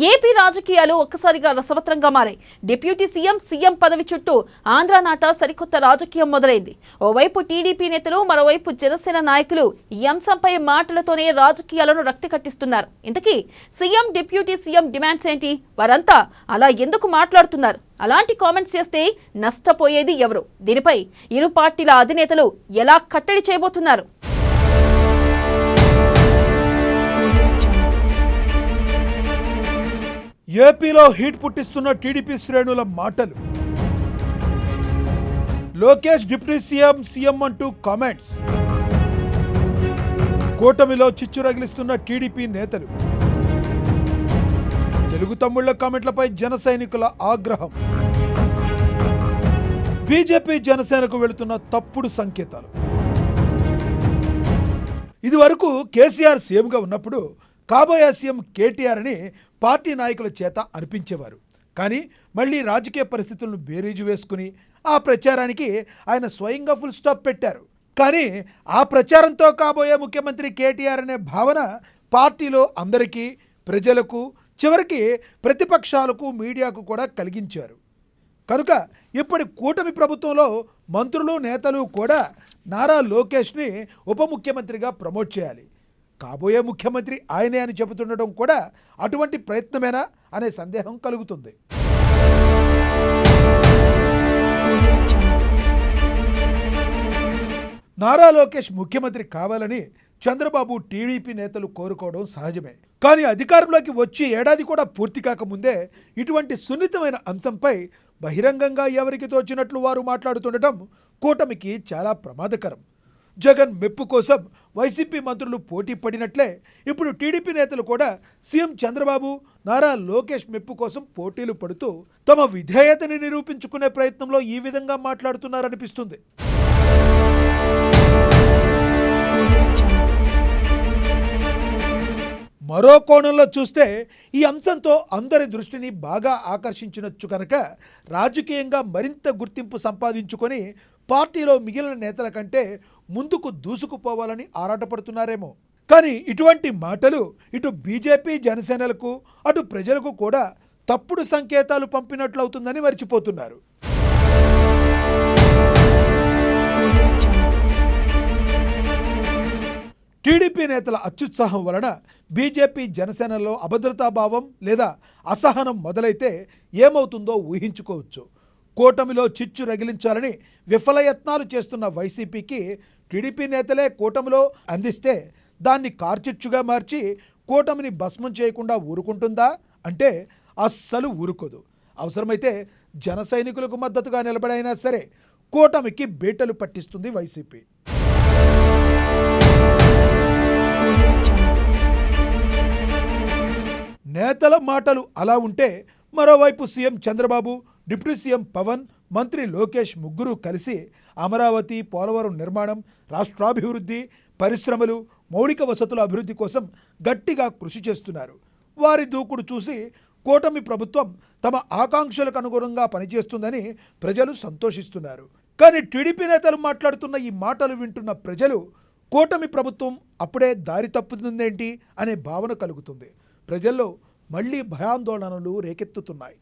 AP రాజకీయాలు ఒక్కసారిగా రసవత్రంగా మారాయి. డిప్యూటీ సీఎం పదవి చుట్టూ ఆంధ్రనాట సరికొత్త రాజకీయం మొదలైంది. ఓవైపు టీడీపీ నేతలు, మరోవైపు జనసేన నాయకులు ఈ అంశంపై మాటలతోనే రాజకీయాలను రక్తి కట్టిస్తున్నారు. ఇంతకీ సీఎం, డిప్యూటీ సీఎం డిమాండ్స్ ఏంటి? వారంతా అలా ఎందుకు మాట్లాడుతున్నారు? అలాంటి కామెంట్స్ చేస్తే నష్టపోయేది ఎవరు? దీనిపై ఇరు పార్టీల అధినేతలు ఎలా కట్టడి చేయబోతున్నారు? ఏపీలో హీట్ పుట్టిస్తున్న టీడీపీ శ్రేణుల మాటలు. లోకేష్ డిప్యూటీ సీఎం అంటూ కామెంట్స్. కూటమిలో చిచ్చు రగిలిస్తున్న టీడీపీ నేతలు. తెలుగు తమ్ముళ్ల కామెంట్లపై జన సైనికుల ఆగ్రహం. బీజేపీ జనసేనకు వెళుతున్న తప్పుడు సంకేతాలు. ఇదివరకు కేసీఆర్ సీఎంగా ఉన్నప్పుడు కాబోయే సీఎం కేటీఆర్ అని పార్టీ నాయకుల చేత అనిపించేవారు. కానీ మళ్ళీ రాజకీయ పరిస్థితులను బేరీజు వేసుకుని ఆ ప్రచారానికి ఆయన స్వయంగా ఫుల్ స్టాప్ పెట్టారు. కానీ ఆ ప్రచారంతో కాబోయే ముఖ్యమంత్రి కేటీఆర్ అనే భావన పార్టీలో అందరికీ, ప్రజలకు, చివరికి ప్రతిపక్షాలకు, మీడియాకు కూడా కలిగించారు. కనుక ఇప్పటి కూటమి ప్రభుత్వంలో మంత్రులు, నేతలు కూడా నారా లోకేష్ని ఉప ముఖ్యమంత్రిగా ప్రమోట్ చేయాలి. కాబోయే ముఖ్యమంత్రి ఆయనే అని చెబుతుండటం కూడా అటువంటి ప్రయత్నమేనా అనే సందేహం కలుగుతుంది. నారా లోకేష్ ముఖ్యమంత్రి కావాలని చంద్రబాబు, టీడీపీ నేతలు కోరుకోవడం సహజమే. కానీ అధికారంలోకి వచ్చి ఏడాది కూడా పూర్తి కాకముందే ఇటువంటి సున్నితమైన అంశంపై బహిరంగంగా ఎవరికి తోచినట్లు వారు మాట్లాడుతుండటం కూటమికి చాలా ప్రమాదకరం. జగన్ మెప్పు కోసం వైసీపీ మంత్రులు పోటీ పడినట్లే ఇప్పుడు టీడీపీ నేతలు కూడా సీఎం చంద్రబాబు, నారా లోకేష్ మెప్పు కోసం పోటీలు పడుతూ తమ విధేయతని నిరూపించుకునే ప్రయత్నంలో ఈ విధంగా మాట్లాడుతున్నారనిపిస్తుంది. మరో కోణంలో చూస్తే ఈ అంశంతో అందరి దృష్టిని బాగా ఆకర్షించవచ్చు కనుక రాజకీయంగా మరింత గుర్తింపు సంపాదించుకొని పార్టీలో మిగిలిన నేతల కంటే ముందుకు దూసుకుపోవాలని ఆరాటపడుతున్నారేమో. కానీ ఇటువంటి మాటలు ఇటు బీజేపీ, జనసేనలకు, అటు ప్రజలకు కూడా తప్పుడు సంకేతాలు పంపినట్లవుతుందని మర్చిపోతున్నారు. టీడీపీ నేతల అత్యుత్సాహం వలన బీజేపీ, జనసేనలో అభద్రతాభావం లేదా అసహనం మొదలైతే ఏమవుతుందో ఊహించుకోవచ్చు. కూటమిలో చిచ్చు రగిలించాలని విఫలయత్నాలు చేస్తున్న వైసీపీకి టీడీపీ నేతలే కూటమిలో అందిస్తే దాన్ని కార్చిచ్చుగా మార్చి కూటమిని భస్మం చేయకుండా ఊరుకుంటుందా అంటే అస్సలు ఊరుకోదు. అవసరమైతే జన సైనికులకు మద్దతుగా నిలబడైనా సరే కూటమికి బీటలు పట్టిస్తుంది వైసీపీ. నేతల మాటలు అలా ఉంటే మరోవైపు CM Chandrababu, deputy CM Pawan, మంత్రి లోకేష్ ముగ్గురు కలిసి అమరావతి, పోలవరం నిర్మాణం, రాష్ట్రాభివృద్ధి, పరిశ్రమలు, మౌలిక వసతుల అభివృద్ధి కోసం గట్టిగా కృషి చేస్తున్నారు. వారి దూకుడు చూసి కూటమి ప్రభుత్వం తమ ఆకాంక్షలకు అనుగుణంగా పనిచేస్తుందని ప్రజలు సంతోషిస్తున్నారు. కానీ టీడీపీ నేతలు మాట్లాడుతున్న ఈ మాటలు వింటున్న ప్రజలు కూటమి ప్రభుత్వం అప్పుడే దారి తప్పుతుందేంటి అనే భావన కలుగుతుంది. ప్రజల్లో మళ్లీ భయాందోళనలు రేకెత్తుతున్నాయి.